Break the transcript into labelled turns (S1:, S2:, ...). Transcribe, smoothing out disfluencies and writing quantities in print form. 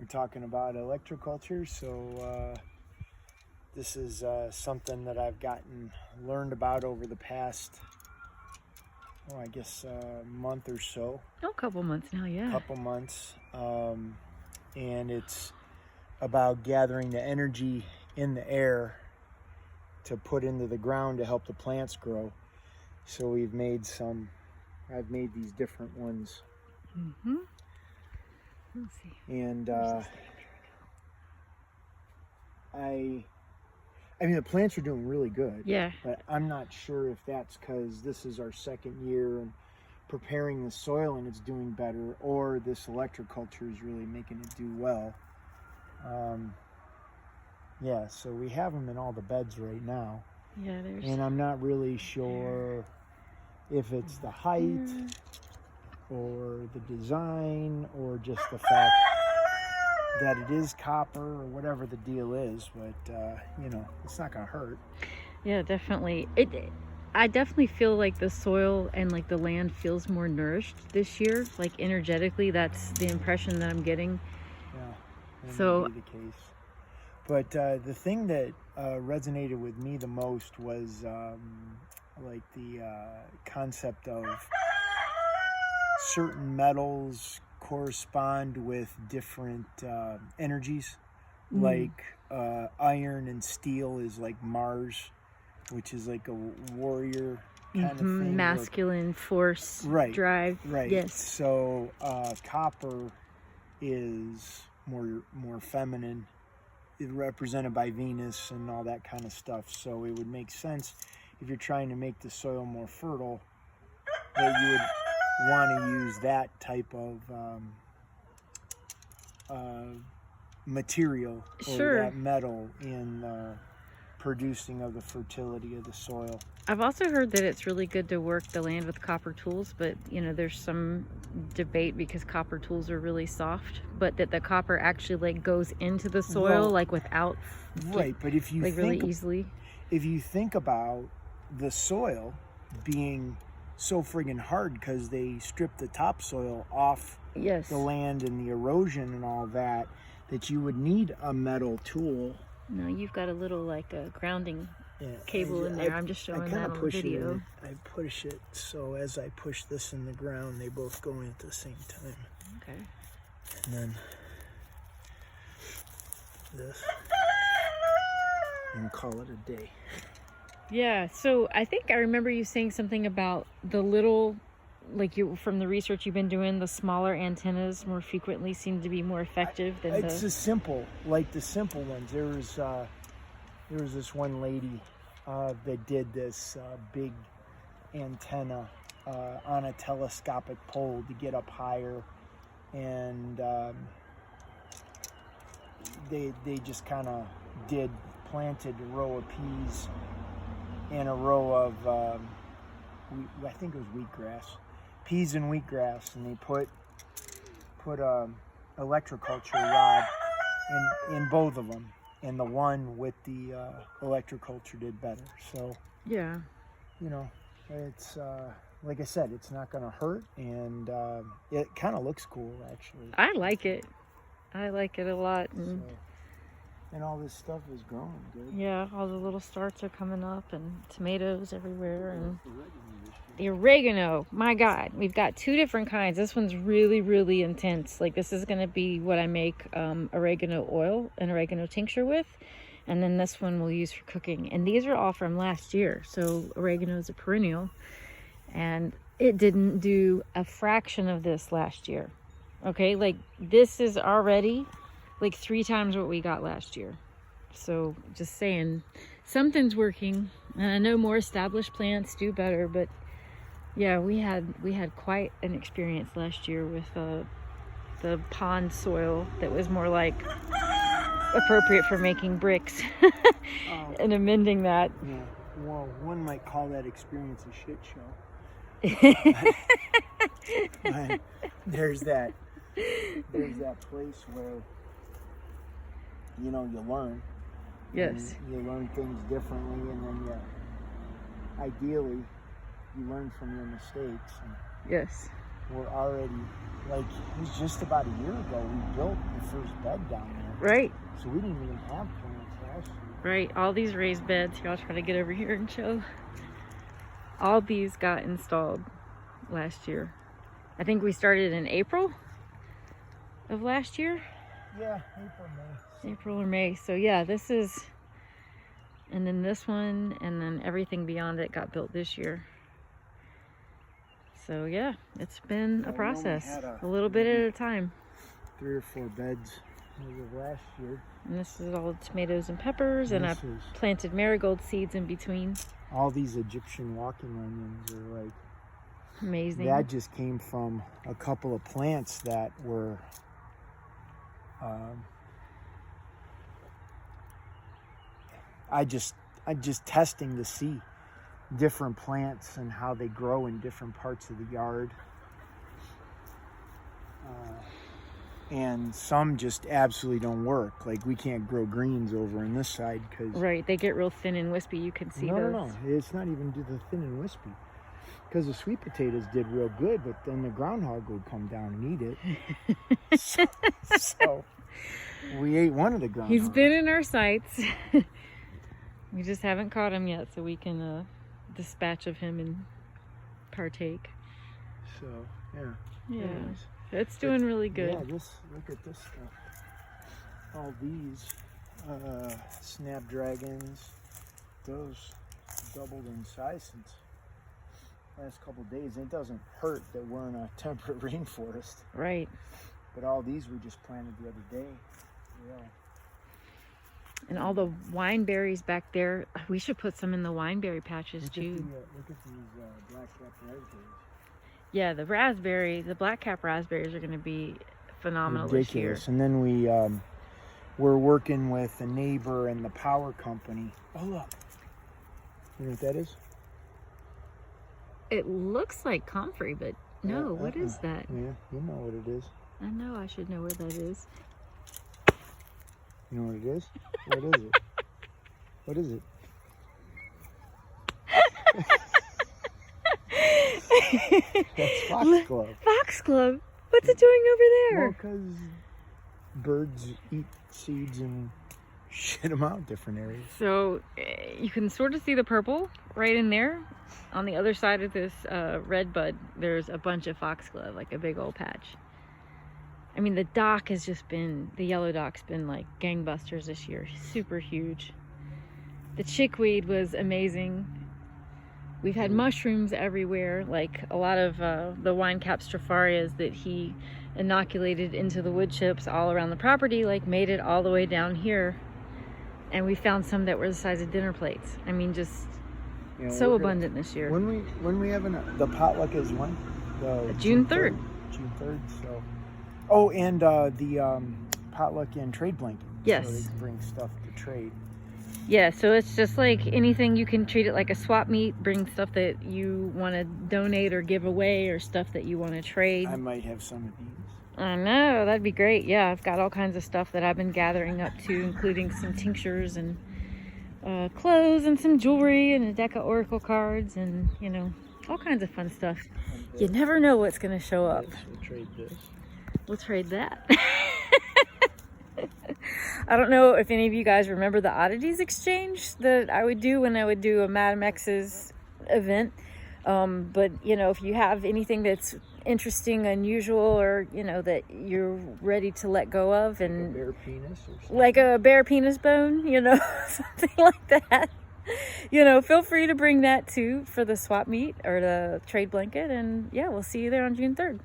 S1: We're talking about electroculture, so this is something that I've learned about over the past, I guess month or so.
S2: Oh, a couple months now, yeah.
S1: Couple months, and it's about gathering the energy in the air to put into the ground to help the plants grow. So I've made these different ones.
S2: Mm-hmm. Let's see.
S1: And I mean, the plants are doing really good.
S2: Yeah.
S1: But I'm not sure if that's because this is our second year and preparing the soil and it's doing better, or this electroculture is really making it do well. Yeah, so we have them in all the beds right now.
S2: Yeah,
S1: and I'm not really sure if it's the height or the design or just the fact that it is copper or whatever the deal is, but you know, it's not gonna hurt.
S2: Yeah, definitely. I definitely feel like the soil and like the land feels more nourished this year. Like energetically, that's the impression that I'm getting.
S1: Yeah,
S2: so
S1: be the case. But the thing that resonated with me the most was like the concept of certain metals correspond with different energies. Like iron and steel is like Mars, which is like a warrior kind of thing.
S2: Masculine force, drive.
S1: Right.
S2: Yes.
S1: So copper is more feminine, represented by Venus and all that kind of stuff. So it would make sense if you're trying to make the soil more fertile that you would want to use that type of material or that metal in producing of the fertility of the soil.
S2: I've also heard that it's really good to work the land with copper tools, but you know, there's some debate because copper tools are really soft, but that the copper actually like goes into the soil like without
S1: but if you
S2: like really easily.
S1: If you think about the soil being so friggin' hard because they strip the topsoil off the land and the erosion and all that, that you would need a metal tool.
S2: No, you've got a little like a grounding cable in there. I'm just showing that on the video.
S1: I push it so as I push this in the ground, they both go in at the same time.
S2: Okay.
S1: And then this, and call it a day.
S2: Yeah, so I think I remember you saying something about the little, like from the research you've been doing, the smaller antennas more frequently seem to be more effective than
S1: it's the simple ones. There was this one lady that did this big antenna on a telescopic pole to get up higher, and they just kind of planted a row of peas and a row of I think it was wheatgrass, peas and wheatgrass, and they put a electroculture rod in both of them, and the one with the electroculture did better. So
S2: yeah,
S1: you know, it's like I said, it's not gonna hurt, and it kind of looks cool actually.
S2: I like it a lot.
S1: And all this stuff is growing good.
S2: Yeah, all the little starts are coming up, and tomatoes everywhere, and the oregano, my God, we've got two different kinds. This one's really, really intense. Like this is gonna be what I make oregano oil and oregano tincture with, and then this one we'll use for cooking. And these are all from last year. So oregano is a perennial, and it didn't do a fraction of this last year. Okay, like this is already like 3 times what we got last year. So just saying, something's working. And I know more established plants do better, but yeah, we had quite an experience last year with the pond soil that was more like appropriate for making bricks and amending that.
S1: Yeah, well, one might call that experience a shit show. But there's that place where, you know, you learn.
S2: Yes.
S1: You learn things differently, and then ideally, you learn from your mistakes. And,
S2: yes.
S1: we're already, like, it was just about a year ago we built the first bed down there.
S2: Right.
S1: So we didn't even have plants last year.
S2: Right, all these raised beds. Here, I'll try to get over here and show. All these got installed last year. I think we started in April of last year.
S1: Yeah, April
S2: or May. So yeah, this is, and then this one, and then everything beyond it got built this year. So yeah, it's been a process, a little bit at a time.
S1: 3 or 4 beds over last year.
S2: And this is all tomatoes and peppers, and I planted marigold seeds in between.
S1: All these Egyptian walking onions are like
S2: amazing.
S1: That just came from a couple of plants that were I just testing to see different plants and how they grow in different parts of the yard. And some just absolutely don't work. Like, we can't grow greens over on this side because...
S2: Right, they get real thin and wispy. You can see those.
S1: No, it's not even the thin and wispy. Because the sweet potatoes did real good, but then the groundhog would come down and eat it. so we ate one of the groundhogs.
S2: He's been in our sights. We just haven't caught him yet, so we can dispatch of him and partake.
S1: So, yeah.
S2: Yeah. Anyways. It's doing really good.
S1: Yeah, look at this stuff. All these snapdragons, those doubled in size since last couple of days. It doesn't hurt that we're in a temperate rainforest.
S2: Right.
S1: But all these we just planted the other day. Yeah.
S2: And all the wine berries back there, we should put some in the wineberry patches too.
S1: Look at these black cap raspberries.
S2: Yeah, the black cap raspberries are going to be phenomenal
S1: Ridiculous.
S2: this year.
S1: And then we're working with a neighbor and the power company. Oh, look. You know what that is?
S2: It looks like comfrey, but no, what is that?
S1: Yeah, you know what it is.
S2: I know, I should know what that is.
S1: You know what it is? What is it? What is it? That's Foxglove.
S2: Foxglove? What's it doing over there?
S1: Well, because birds eat seeds and shit them out different areas.
S2: So you can sort of see the purple right in there. On the other side of this red bud, there's a bunch of foxglove, like a big old patch. I mean, the dock has just been, the yellow dock's been like gangbusters this year. Super huge. The chickweed was amazing. We've had mushrooms everywhere, like a lot of the wine cap strafarias that he inoculated into the wood chips all around the property, like made it all the way down here. And we found some that were the size of dinner plates. I mean, just so abundant this year.
S1: When we have the potluck is when?
S2: June 3rd.
S1: June 3rd, so. Oh, and the potluck and trade blanket.
S2: Yes.
S1: So they can bring stuff to trade.
S2: Yeah, so it's just like anything. You can treat it like a swap meet. Bring stuff that you want to donate or give away, or stuff that you want to trade.
S1: I might have some of these.
S2: I know, that'd be great. Yeah, I've got all kinds of stuff that I've been gathering up to, including some tinctures and clothes and some jewelry and a deck of oracle cards and, you know, all kinds of fun stuff. You never know what's going to show up.
S1: We'll trade this.
S2: We'll trade that. I don't know if any of you guys remember the oddities exchange that I would do when I would do a Madam X's event. But, you know, if you have anything that's interesting, unusual, or, you know, that you're ready to let go of, and
S1: like a bear penis or something.
S2: Like a bear penis bone, you know, something like that, you know, feel free to bring that too for the swap meet or the trade blanket. And yeah, we'll see you there on June 3rd.